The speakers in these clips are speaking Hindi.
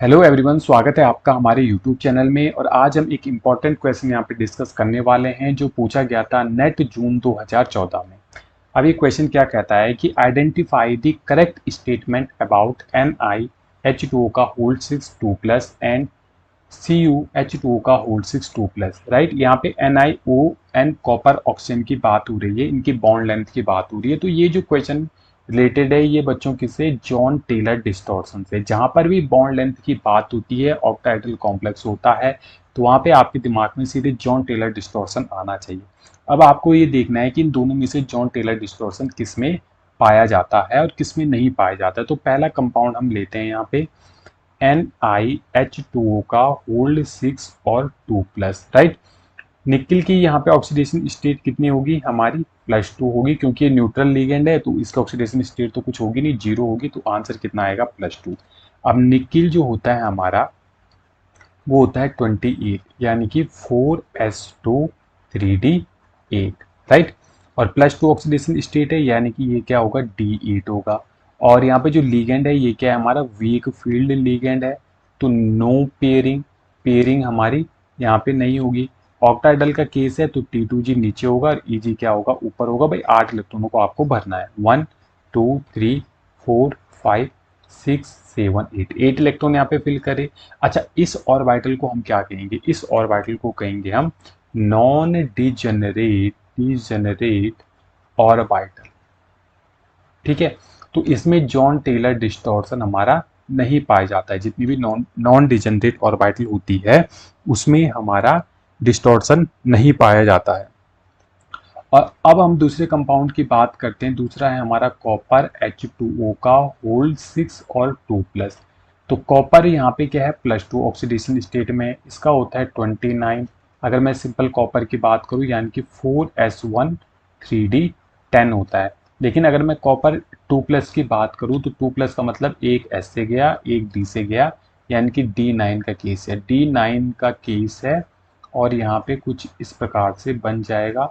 हेलो एवरीवन, स्वागत है आपका हमारे यूट्यूब चैनल में। और आज हम एक इम्पॉर्टेंट क्वेश्चन यहाँ पे डिस्कस करने वाले हैं जो पूछा गया था नेट जून 2014 में। अब ये क्वेश्चन क्या कहता है कि identify the correct statement about NiH2O का होल्ड 6 2 प्लस एंड CuH2O का होल्ड 6 2 प्लस। राइट, यहाँ पे NiON कॉपर ऑक्सीजन की बात हो रही है, इनकी बॉन्ड लेंथ की बात हो रही है। तो ये जो क्वेश्चन रिलेटेड है ये बच्चों किससे, जॉन टेलर डिस्टॉर्शन से। जहां पर भी बॉन्ड लेंथ की बात होती है, ऑक्टाहेड्रल कॉम्प्लेक्स होता है, तो वहां पे आपके दिमाग में सीधे जॉन टेलर डिस्टॉर्शन आना चाहिए। अब आपको ये देखना है कि इन दोनों में से जॉन टेलर डिस्टॉर्शन किस में पाया जाता है और किस में नहीं पाया जाता है। तो पहला कंपाउंड हम लेते हैं यहाँ पे NiH2O का होल्ड 6 और 2 प्लस। राइट, निकिल की यहाँ पे ऑक्सीडेशन स्टेट कितनी होगी हमारी, +2 होगी, क्योंकि ये न्यूट्रल लिगेंड है तो इसका ऑक्सीडेशन स्टेट तो कुछ होगी नहीं, 0 होगी। तो आंसर कितना आएगा, +2। अब निकिल जो होता है हमारा वो होता है 28, यानी कि 4s2 3d8। राइट, और +2 ऑक्सीडेशन स्टेट है, यानी कि ये क्या होगा, D8 होगा। और यहाँ पे जो लीगेंड है ये क्या है हमारा, वीक फील्ड लीगेंड है, तो नो पेयरिंग, पेयरिंग हमारी यहाँ पे नहीं होगी। ऑक्टाहेड्रल का केस है तो T2G नीचे होगा और EG क्या होगा, ऊपर होगा। भाई 8 इलेक्ट्रॉनों को आपको भरना है, 1 2 3 4 5 6 7 8, 8 इलेक्ट्रॉन यहाँ पे फिल करे। अच्छा, इस ऑर्बिटल को हम क्या कहेंगे, इस ऑर्बिटल को कहेंगे हम नॉन डिजेनरेट डिजेनरेट ऑर्बिटल। ठीक है, तो इसमें जॉन टेलर डिस्टॉर्शन हमारा नहीं पाया जाता है। जितनी भी नॉन नॉन डिजेनरेट ऑर्बिटल होती है उसमें हमारा डिस्टॉर्शन नहीं पाया जाता है। और अब हम दूसरे कंपाउंड की बात करते हैं। दूसरा है हमारा कॉपर H2O का होल्ड 6 और 2 प्लस। तो कॉपर यहाँ पे क्या है, +2 ऑक्सीडेशन स्टेट में, इसका होता है 29। अगर मैं सिंपल कॉपर की बात करूँ यानी कि 4s1 3d10 होता है। लेकिन अगर मैं कॉपर 2 प्लस की बात करूँ तो 2 प्लस का मतलब एक S से गया एक D से गया, यानी कि D9 का केस है, D9 का केस है। और यहाँ पे कुछ इस प्रकार से बन जाएगा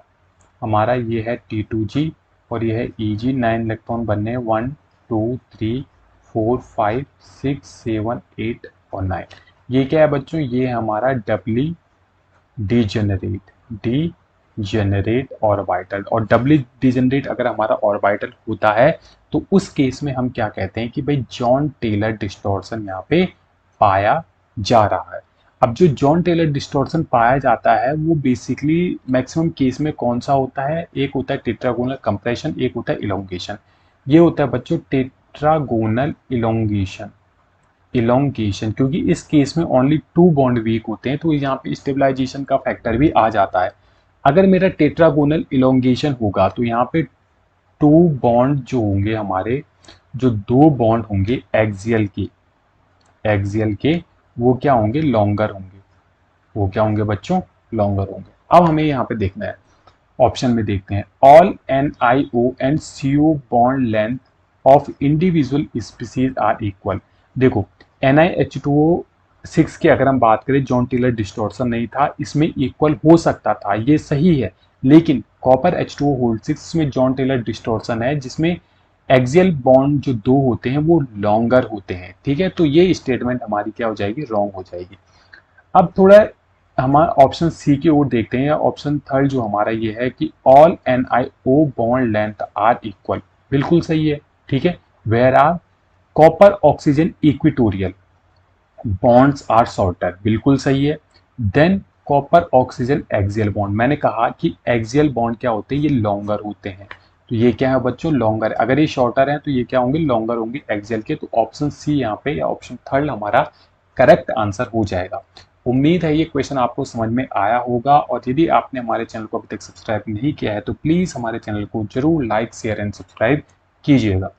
हमारा, ये है T2G और ये है EG। 9 इलेक्ट्रॉन बनने हैं, 1 2 3 4 5 6 7 8 और 9। ये क्या है बच्चों, ये हमारा डबली डिजेनरेट डिजेनरेट ऑर्बिटल। और डबली डिजेनरेट अगर हमारा ऑर्बिटल होता है तो उस केस में हम क्या कहते हैं कि भाई जॉन टेलर डिस्टॉर्शन यहाँ पे पाया जा रहा है। अब जो जॉन टेलर डिस्टॉर्शन पाया जाता है वो बेसिकली मैक्सिमम केस में कौन सा होता है, एक होता है टेट्रागोनल कंप्रेशन, एक होता है इलोंगेशन। ये होता है बच्चों टेट्रागोनल इलोंगेशन। इलोंगेशन क्योंकि इस केस में ओनली 2 बॉन्ड वीक होते हैं तो यहाँ पे स्टेबलाइजेशन का फैक्टर भी आ जाता है। अगर मेरा टेट्रागोनल इलोंगेशन होगा तो यहाँ पे 2 बॉन्ड जो होंगे हमारे, जो 2 बॉन्ड होंगे एक्सियल के वो क्या होंगे, लॉन्गर होंगे। वो क्या होंगे बच्चों, लॉन्गर होंगे। अब हमें यहाँ पे देखना है, ऑप्शन में देखते हैं, all NiO and CO bond length of individual species are equal. देखो NiH2O 6 की अगर हम बात करें, जॉन टेलर डिस्टॉर्शन नहीं था, इसमें इक्वल हो सकता था, ये सही है। लेकिन कॉपर H2O होल्ड 6 में जॉन टेलर डिस्टॉर्शन है जिसमें एक्सियल बॉन्ड जो 2 होते हैं वो लॉन्गर होते हैं। ठीक है, तो ये स्टेटमेंट हमारी क्या हो जाएगी, रॉन्ग हो जाएगी। अब थोड़ा हमारा ऑप्शन सी की ओर देखते हैं, या ऑप्शन थर्ड जो हमारा ये है कि all NiO bond length are equal, बिल्कुल सही है। ठीक है, where are copper oxygen equatorial bonds are shorter, बिल्कुल सही है। Then copper oxygen axial bond, मैंने कहा कि एक्सियल बॉन्ड क्या होते हैं, ये लॉन्गर होते हैं। तो ये क्या है बच्चों, लॉन्गर। अगर ये शॉर्टर है तो ये क्या होंगे, लॉन्गर होंगे एक्सियल के। तो ऑप्शन सी यहाँ पे या ऑप्शन थर्ड हमारा करेक्ट आंसर हो जाएगा। उम्मीद है ये क्वेश्चन आपको समझ में आया होगा, और यदि आपने हमारे चैनल को अभी तक सब्सक्राइब नहीं किया है तो प्लीज़ हमारे चैनल को जरूर लाइक शेयर एंड सब्सक्राइब कीजिएगा।